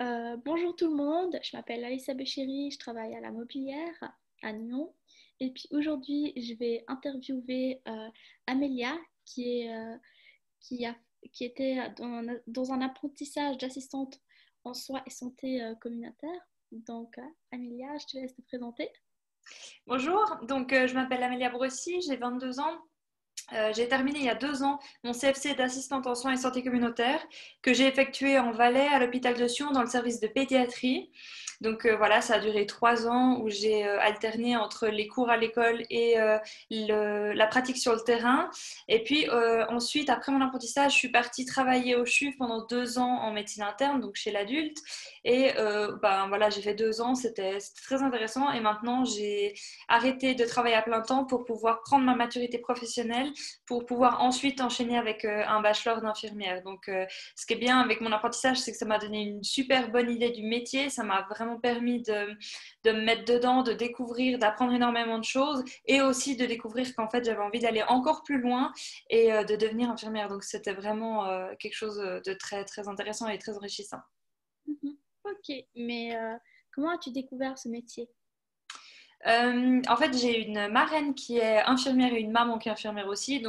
Bonjour tout le monde, je m'appelle Aïssa Béchéri, je travaille à la Mobilière à Nyon. Et puis aujourd'hui, je vais interviewer Amélia qui, a, qui était dans un apprentissage d'assistante en soins et santé communautaire. Donc, Amélia, je te laisse te présenter. Bonjour, je m'appelle Amélia Bressy, j'ai 22 ans. J'ai terminé il y a 2 ans mon CFC d'assistante en soins et santé communautaire que j'ai effectué en Valais à l'hôpital de Sion dans le service de pédiatrie. Voilà, ça a duré 3 ans où j'ai alterné entre les cours à l'école et la pratique sur le terrain. Et puis ensuite, après mon apprentissage, je suis partie travailler au CHUV pendant 2 ans en médecine interne, donc chez l'adulte. Et voilà, j'ai fait 2 ans, c'était très intéressant. Et maintenant, j'ai arrêté de travailler à plein temps pour pouvoir prendre ma maturité professionnelle pour pouvoir ensuite enchaîner avec un bachelor d'infirmière. Ce qui est bien avec mon apprentissage, c'est que ça m'a donné une super bonne idée du métier. Ça m'a vraiment permis de me mettre dedans, de découvrir, d'apprendre énormément de choses et aussi de découvrir qu'en fait, j'avais envie d'aller encore plus loin et de devenir infirmière. Donc, c'était vraiment quelque chose de très, très intéressant et très enrichissant. Mhm. Ok, mais comment as-tu découvert ce métier? En fait, j'ai une marraine qui est infirmière et une maman qui est infirmière aussi.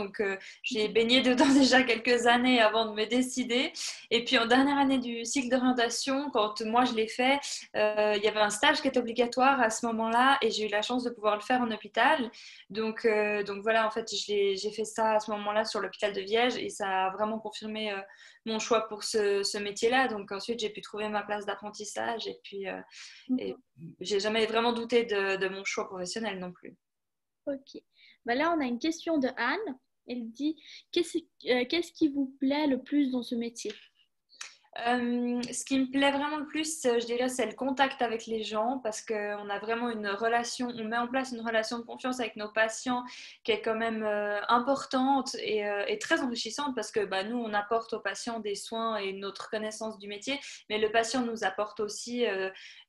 J'ai baigné dedans déjà quelques années avant de me décider. Et puis, en dernière année du cycle d'orientation, quand moi je l'ai fait, il y avait un stage qui était obligatoire à ce moment-là et j'ai eu la chance de pouvoir le faire en hôpital. Voilà, en fait, j'ai fait ça à ce moment-là sur l'hôpital de Viège et ça a vraiment confirmé mon choix pour ce métier-là. Donc, ensuite, j'ai pu trouver ma place d'apprentissage et Mhm. j'ai jamais vraiment douté de mon choix professionnel non plus. Ok. Bah là, on a une question de Anne. Elle dit, qu'est-ce qui vous plaît le plus dans ce métier? Ce qui me plaît vraiment le plus, je dirais, c'est le contact avec les gens parce qu'on a vraiment une relation, on met en place une relation de confiance avec nos patients qui est quand même importante et très enrichissante parce que nous, on apporte aux patients des soins et notre connaissance du métier, mais le patient nous apporte aussi,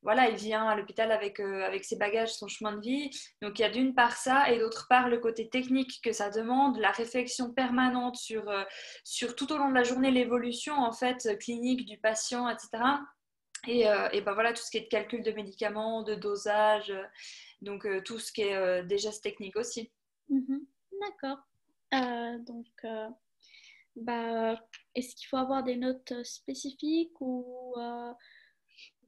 voilà, il vient à l'hôpital avec ses bagages, son chemin de vie. Donc il y a d'une part ça et d'autre part le côté technique que ça demande, la réflexion permanente sur tout au long de la journée l'évolution en fait clinique du patient, etc. Voilà tout ce qui est de calcul de médicaments, de dosage, tout ce qui est des gestes techniques aussi. Mhm. D'accord. Donc, bah, est-ce qu'il faut avoir des notes spécifiques ou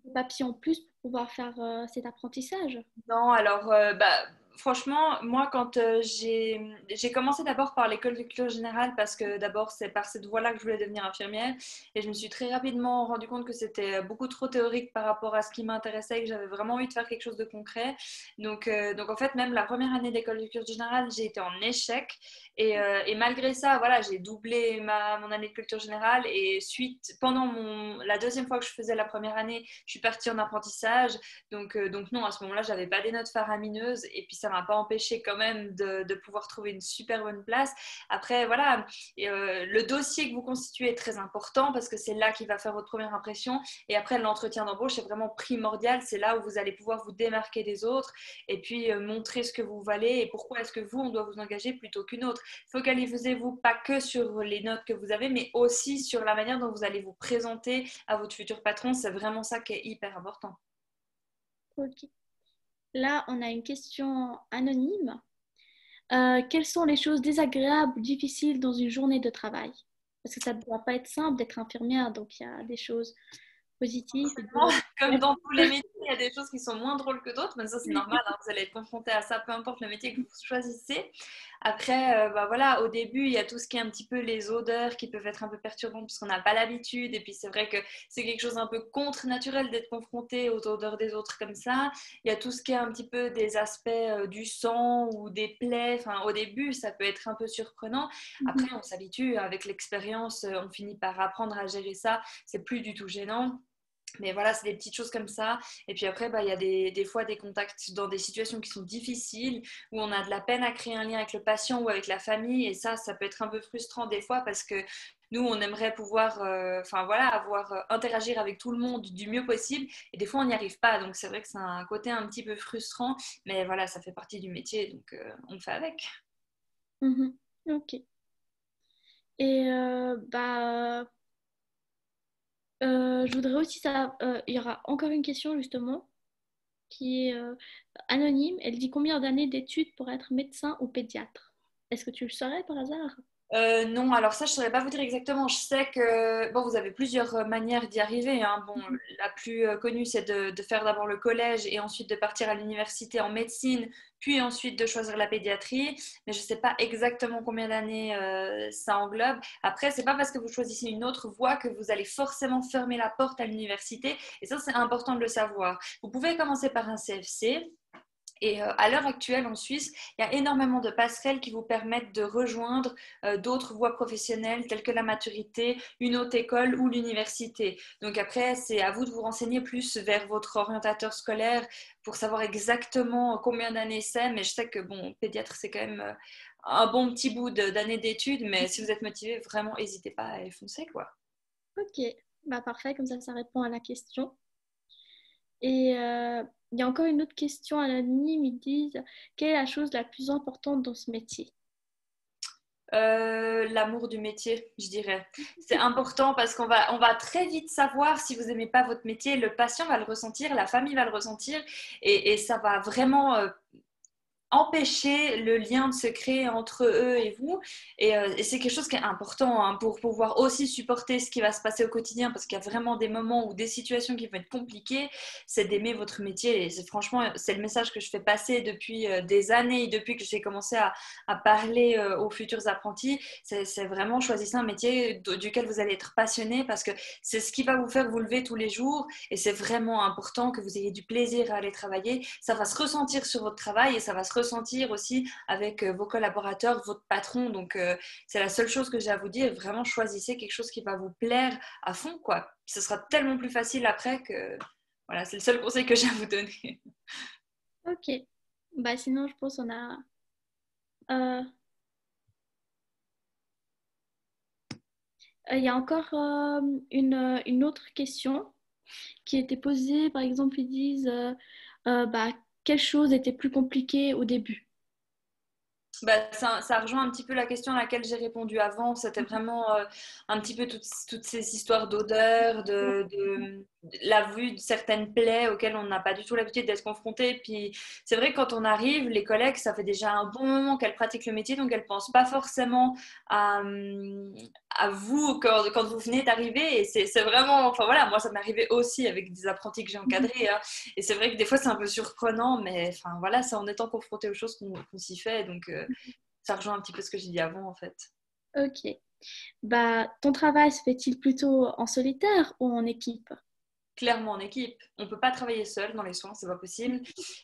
des papiers en plus pour pouvoir faire cet apprentissage? Non, alors, franchement, moi, quand j'ai commencé d'abord par l'école de culture générale parce que d'abord, c'est par cette voie-là que je voulais devenir infirmière et je me suis très rapidement rendu compte que c'était beaucoup trop théorique par rapport à ce qui m'intéressait et que j'avais vraiment envie de faire quelque chose de concret. En fait, même la première année d'école de culture générale, j'ai été en échec et malgré ça, voilà, j'ai doublé mon année de culture générale et pendant la deuxième fois que je faisais la première année, je suis partie en apprentissage. Donc non, à ce moment-là, j'avais pas des notes faramineuses et puis ça m'a pas empêché quand même de pouvoir trouver une super bonne place. Après, voilà, le dossier que vous constituez est très important parce que c'est là qui va faire votre première impression. Et après, l'entretien d'embauche est vraiment primordial. C'est là où vous allez pouvoir vous démarquer des autres et puis montrer ce que vous valez et pourquoi est-ce que vous, on doit vous engager plutôt qu'une autre. Focalisez-vous pas que sur les notes que vous avez, mais aussi sur la manière dont vous allez vous présenter à votre futur patron. C'est vraiment ça qui est hyper important. Ok. Là, on a une question anonyme. Quelles sont les choses désagréables ou difficiles dans une journée de travail? Parce que ça ne doit pas être simple d'être infirmière, donc il y a des choses positives et d'autres Comme dans tous les négatives. métiers, il y a des choses qui sont moins drôles que d'autres, mais ça c'est normal, hein, vous allez être confronté à ça, peu importe le métier que vous choisissez. Après, voilà, au début, il y a tout ce qui est un petit peu les odeurs qui peuvent être un peu perturbantes parce qu'on n'a pas l'habitude, et puis c'est vrai que c'est quelque chose un peu contre-naturel d'être confronté aux odeurs des autres comme ça. Il y a tout ce qui est un petit peu des aspects du sang ou des plaies, enfin au début, ça peut être un peu surprenant. Après, on s'habitue, avec l'expérience, on finit par apprendre à gérer ça, c'est plus du tout gênant. Mais voilà, c'est des petites choses comme ça. Et puis après, il y a des fois des contacts dans des situations qui sont difficiles, où on a de la peine à créer un lien avec le patient ou avec la famille. Et ça peut être un peu frustrant des fois parce que nous, on aimerait pouvoir interagir avec tout le monde du mieux possible. Et des fois, on n'y arrive pas. Donc c'est vrai que c'est un côté un petit peu frustrant. Mais voilà, ça fait partie du métier. On le fait avec. Mhm. Ok. Et Je voudrais aussi savoir, il y aura encore une question justement qui est anonyme. Elle dit combien d'années d'études pour être médecin ou pédiatre? Est-ce que tu le saurais par hasard? Non, alors ça, je ne saurais pas vous dire exactement. Je sais que bon, vous avez plusieurs manières d'y arriver, hein. Bon, la plus connue, c'est de faire d'abord le collège et ensuite de partir à l'université en médecine, puis ensuite de choisir la pédiatrie. Mais je ne sais pas exactement combien d'années ça englobe. Après, c'est pas parce que vous choisissez une autre voie que vous allez forcément fermer la porte à l'université. Et ça, c'est important de le savoir. Vous pouvez commencer par un CFC. Et à l'heure actuelle, en Suisse, il y a énormément de passerelles qui vous permettent de rejoindre d'autres voies professionnelles telles que la maturité, une haute école ou l'université. Donc après, c'est à vous de vous renseigner plus vers votre orientateur scolaire pour savoir exactement combien d'années c'est. Mais je sais que bon, pédiatre, c'est quand même un bon petit bout d'années d'études. Mais si vous êtes motivé, vraiment, n'hésitez pas à y foncer, quoi. Ok, bah parfait, comme ça répond à la question. Et il y a encore une autre question anonyme, ils disent quelle est la chose la plus importante dans ce métier? L'amour du métier, je dirais. C'est important parce on va très vite savoir si vous n'aimez pas votre métier. Le patient va le ressentir, la famille va le ressentir et ça va vraiment empêcher le lien de se créer entre eux et vous. Et c'est quelque chose qui est important hein, pour pouvoir aussi supporter ce qui va se passer au quotidien, parce qu'il y a vraiment des moments ou des situations qui vont être compliquées, c'est d'aimer votre métier. Et franchement, c'est le message que je fais passer depuis des années, depuis que j'ai commencé à parler aux futurs apprentis. C'est vraiment choisissez un métier duquel vous allez être passionné, parce que c'est ce qui va vous faire vous lever tous les jours. Et c'est vraiment important que vous ayez du plaisir à aller travailler. Ça va se ressentir sur votre travail et ça va se ressentir aussi avec vos collaborateurs, votre patron. Donc, c'est la seule chose que j'ai à vous dire. Vraiment, choisissez quelque chose qui va vous plaire à fond, quoi. Ce sera tellement plus facile après que... Voilà, c'est le seul conseil que j'ai à vous donner. Ok, bah sinon je pense qu'on a... euh, il y a encore une autre question qui était posée. Par exemple, ils disent bah, quelle chose était plus compliquée au début? Bah, ça rejoint un petit peu la question à laquelle j'ai répondu avant. C'était vraiment un petit peu toutes ces histoires d'odeur, de la vue de certaines plaies auxquelles on n'a pas du tout l'habitude d'être confronté. Puis c'est vrai que quand on arrive, les collègues, ça fait déjà un bon moment qu'elles pratiquent le métier, donc elles ne pensent pas forcément à vous quand vous venez d'arriver. Et c'est vraiment, enfin voilà, moi ça m'est arrivé aussi avec des apprentis que j'ai encadrés, hein. Et c'est vrai que des fois c'est un peu surprenant, mais enfin voilà, c'est en étant confronté aux choses qu'on s'y fait. Donc ça rejoint un petit peu ce que j'ai dit avant en fait. Ok. Bah, ton travail se fait-il plutôt en solitaire ou en équipe? Clairement en équipe. On ne peut pas travailler seul dans les soins, c'est pas possible.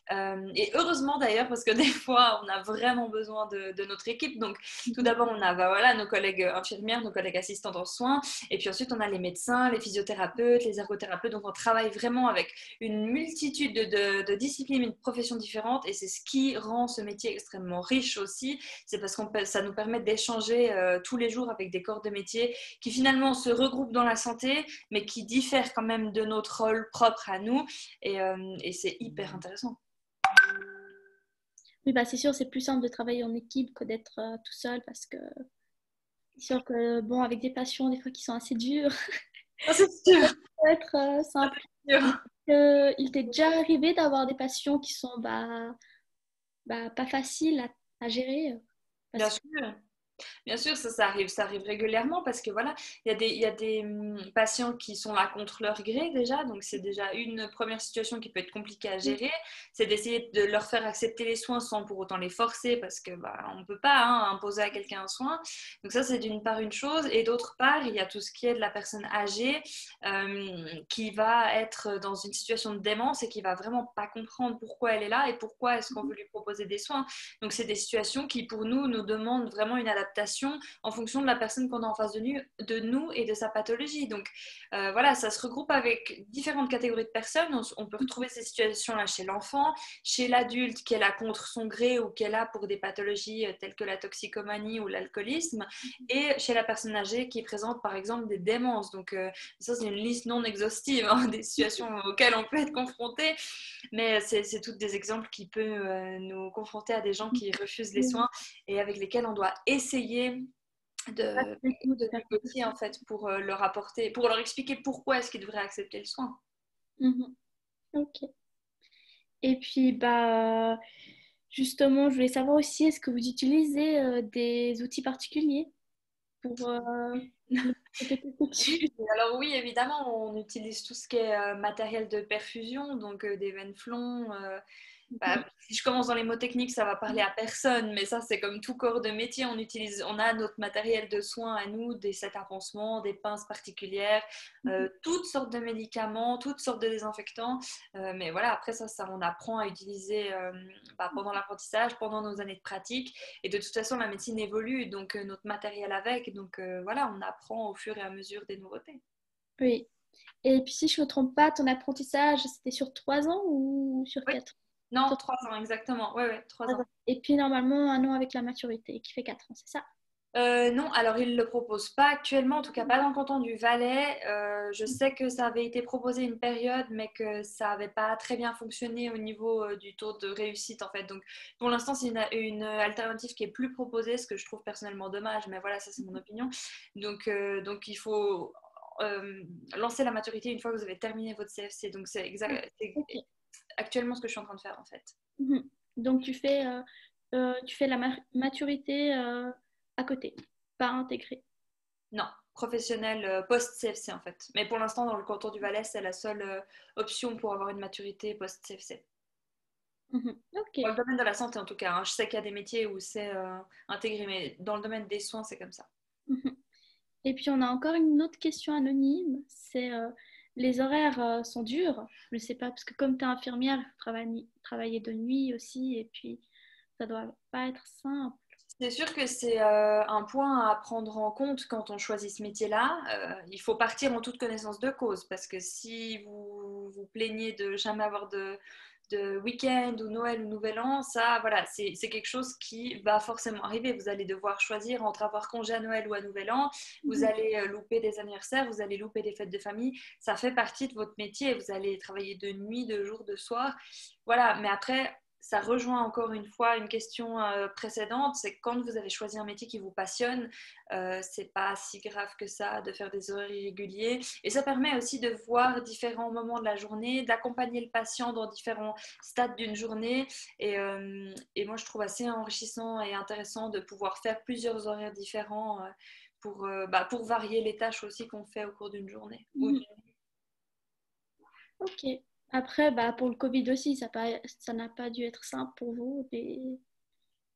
Et heureusement d'ailleurs, parce que des fois, on a vraiment besoin de notre équipe. Donc, tout d'abord, on a bah, voilà, nos collègues infirmières, nos collègues assistantes en soins. Et puis ensuite, on a les médecins, les physiothérapeutes, les ergothérapeutes. Donc, on travaille vraiment avec une multitude de disciplines, une profession différente. Et c'est ce qui rend ce métier extrêmement riche aussi. C'est parce que ça nous permet d'échanger tous les jours avec des corps de métier qui finalement se regroupent dans la santé, mais qui diffèrent quand même de notre rôle propre à nous. Et c'est hyper intéressant. Oui, bah, c'est sûr, c'est plus simple de travailler en équipe que d'être tout seul parce que c'est sûr que, bon, avec des patients, des fois, qui sont assez durs, Ah, c'est sûr, ça peut être simple. c'est sûr. Il t'est déjà arrivé d'avoir des patients qui sont pas faciles à gérer Bien parce que... sûr. Bien sûr, ça arrive régulièrement parce que voilà, il y a des patients qui sont là contre leur gré déjà, donc c'est déjà une première situation qui peut être compliquée à gérer, c'est d'essayer de leur faire accepter les soins sans pour autant les forcer parce que bah, on ne peut pas hein, imposer à quelqu'un un soin. Donc ça, c'est d'une part une chose, et d'autre part, il y a tout ce qui est de la personne âgée qui va être dans une situation de démence et qui va vraiment pas comprendre pourquoi elle est là et pourquoi est-ce qu'on veut lui proposer des soins. Donc c'est des situations qui pour nous demandent vraiment une adaptation en fonction de la personne qu'on a en face de nous et de sa pathologie. Donc voilà, ça se regroupe avec différentes catégories de personnes. On peut retrouver ces situations-là chez l'enfant, chez l'adulte qui est là contre son gré ou qui est là pour des pathologies telles que la toxicomanie ou l'alcoolisme, et chez la personne âgée qui présente par exemple des démences. Donc ça c'est une liste non exhaustive hein, des situations auxquelles on peut être confronté, mais c'est tous des exemples qui peuvent nous confronter à des gens qui refusent les soins et avec lesquels on doit essayer Pas de, du tout de du faire métier en fait pour leur apporter, pour leur expliquer pourquoi est-ce qu'ils devraient accepter le soin. Mhm. Ok. Et puis, bah, justement, je voulais savoir aussi, est-ce que vous utilisez des outils particuliers pour répéter cette Oui, étude? alors oui, évidemment, on utilise tout ce qui est matériel de perfusion, donc des venflons. Bah, si je commence dans les mots techniques, ça va parler à personne, mais ça, c'est comme tout corps de métier. On a notre matériel de soins à nous, des sets à pansement, des pinces particulières, toutes sortes de médicaments, toutes sortes de désinfectants. Mais voilà, après ça, on apprend à utiliser pendant l'apprentissage, pendant nos années de pratique. Et de toute façon, la médecine évolue, donc notre matériel avec. Donc voilà, on apprend au fur et à mesure des nouveautés. Oui. Et puis, si je ne me trompe pas, ton apprentissage, c'était sur 3 ans ou sur Oui, 4? non, Sur 3 ans, exactement. Oui, oui, 3 ans. 3 ans. Et puis, normalement, un an avec la maturité, qui fait 4 ans, c'est ça? Non, alors ils ne le proposent pas actuellement, en tout cas pas dans le canton du Valais. Je sais que ça avait été proposé une période, mais que ça n'avait pas très bien fonctionné au niveau du taux de réussite en fait. Donc pour l'instant, c'est une alternative qui est plus proposée, ce que je trouve personnellement dommage, mais voilà, ça c'est mon opinion. Donc il faut lancer la maturité une fois que vous avez terminé votre CFC. Donc c'est Ok. actuellement ce que je suis en train de faire en fait. Mhm. Donc, tu fais la maturité à côté, pas intégrée. Non, professionnel post-CFC en fait. Mais pour l'instant, dans le canton du Valais, c'est la seule option pour avoir une maturité post-CFC. Mhm. Ok. Dans le domaine de la santé en tout cas, hein. Je sais qu'il y a des métiers où c'est intégré, mais dans le domaine des soins, c'est comme ça. Mhm. Et puis, on a encore une autre question anonyme, c'est les horaires sont durs. Je ne sais pas, parce que comme tu es infirmière, il faut travailler de nuit aussi, et puis ça doit pas être simple. C'est sûr que c'est un point à prendre en compte quand on choisit ce métier-là. Il faut partir en toute connaissance de cause parce que si vous vous plaignez de jamais avoir de week-end ou Noël ou Nouvel An, ça, voilà, c'est quelque chose qui va forcément arriver. Vous allez devoir choisir entre avoir congé à Noël ou à Nouvel An. Vous Mhm. allez louper des anniversaires, vous allez louper des fêtes de famille. Ça fait partie de votre métier. Vous allez travailler de nuit, de jour, de soir. Voilà, mais après ça rejoint encore une fois une question précédente, c'est que quand vous avez choisi un métier qui vous passionne, c'est pas si grave que ça de faire des horaires irréguliers. Et ça permet aussi de voir différents moments de la journée, d'accompagner le patient dans différents stades d'une journée. Et moi, je trouve assez enrichissant et intéressant de pouvoir faire plusieurs horaires différents pour varier les tâches aussi qu'on fait au cours d'une journée. Mhm. Ok. Après, bah, pour le Covid aussi, ça n'a pas dû être simple pour vous,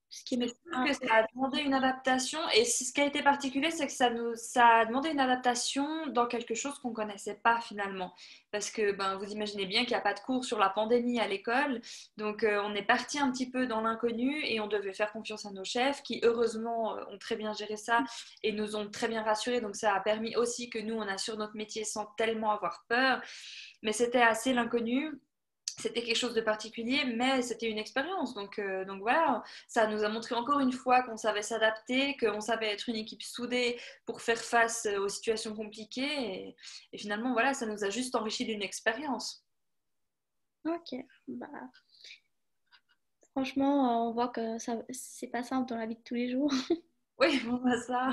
ce qui est C'est sûr médecin. que ça a demandé une adaptation et ce qui a été particulier, c'est que ça a demandé une adaptation dans quelque chose qu'on ne connaissait pas finalement. Parce que ben, vous imaginez bien qu'il n'y a pas de cours sur la pandémie à l'école, donc on est parti un petit peu dans l'inconnu et on devait faire confiance à nos chefs qui heureusement ont très bien géré ça et nous ont très bien rassurés. Donc ça a permis aussi que nous, on assure notre métier sans tellement avoir peur. Mais c'était assez l'inconnu, c'était quelque chose de particulier, mais c'était une expérience. Donc voilà, ça nous a montré encore une fois qu'on savait s'adapter, qu'on savait être une équipe soudée pour faire face aux situations compliquées. Et finalement, voilà, ça nous a juste enrichi d'une expérience. Ok. Bah, franchement, on voit que ça, c'est pas simple dans la vie de tous les jours. Oui, bon, bah ça,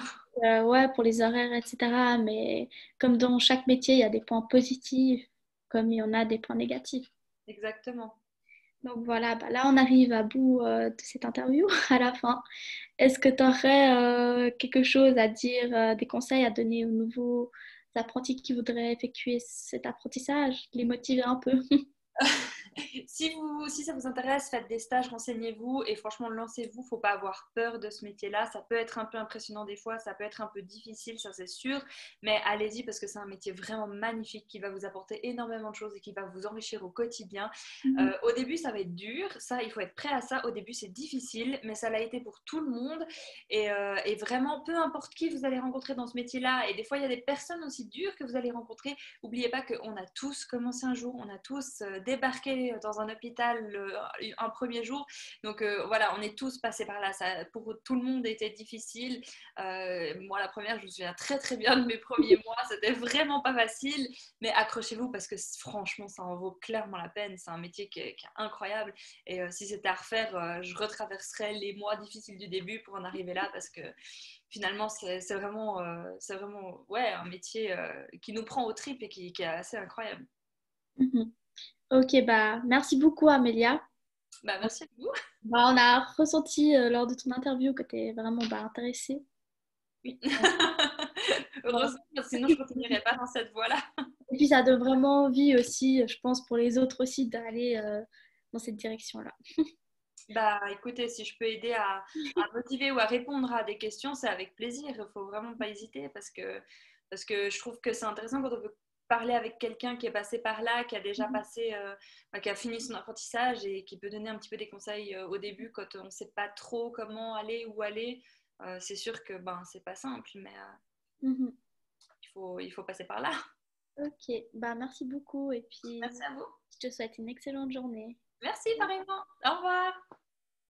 Ouais, pour les horaires, etc. Mais comme dans chaque métier, il y a des points positifs, comme il y en a des points négatifs. exactement. Donc voilà, bah là on arrive à bout de cette interview, à la fin. Est-ce que tu aurais quelque chose à dire, des conseils à donner aux nouveaux apprentis qui voudraient effectuer cet apprentissage, les motiver un peu? Si ça vous intéresse, faites des stages, renseignez-vous et franchement, lancez-vous. Faut pas avoir peur de ce métier-là. Ça peut être un peu impressionnant des fois, ça peut être un peu difficile, ça c'est sûr, mais allez-y parce que c'est un métier vraiment magnifique qui va vous apporter énormément de choses et qui va vous enrichir au quotidien. Mhm. Au début, ça va être dur, ça, il faut être prêt à ça. Au début, c'est difficile, mais ça l'a été pour tout le monde et vraiment, peu importe qui vous allez rencontrer dans ce métier-là, et des fois, il y a des personnes aussi dures que vous allez rencontrer. N'oubliez pas qu'on a tous commencé un jour, on a tous débarqué travailler dans un hôpital un premier jour. Donc voilà, on est tous passés par là. Ça, pour tout le monde était difficile. Moi, la première, je me souviens très très bien de mes premiers mois. C'était vraiment pas facile. Mais accrochez-vous parce que franchement, ça en vaut clairement la peine. C'est un métier qui est incroyable. Et si c'était à refaire, je retraverserais les mois difficiles du début pour en arriver là parce que finalement, c'est vraiment ouais, un métier qui nous prend aux tripes et qui est assez incroyable. Mhm. Ok, bah merci beaucoup Amélia. Bah, merci à vous. Bah, on a ressenti lors de ton interview que tu es vraiment intéressée. Oui. Euh, Heureusement, sinon je ne continuerai pas dans cette voie-là. Et puis ça donne vraiment envie aussi, je pense, pour les autres aussi d'aller dans cette direction-là. Bah écoutez, si je peux aider à motiver ou à répondre à des questions, c'est avec plaisir. Il ne faut vraiment pas hésiter parce que je trouve que c'est intéressant quand on peut parler avec quelqu'un qui est passé par là, qui a déjà passé, qui a fini son apprentissage et qui peut donner un petit peu des conseils au début quand on ne sait pas trop comment aller, où aller. C'est sûr que ben, c'est pas simple, mais Mhm. il faut passer par là. Ok, bah merci beaucoup et puis Merci à vous. je te souhaite une excellente journée. Merci, pareillement. Au revoir.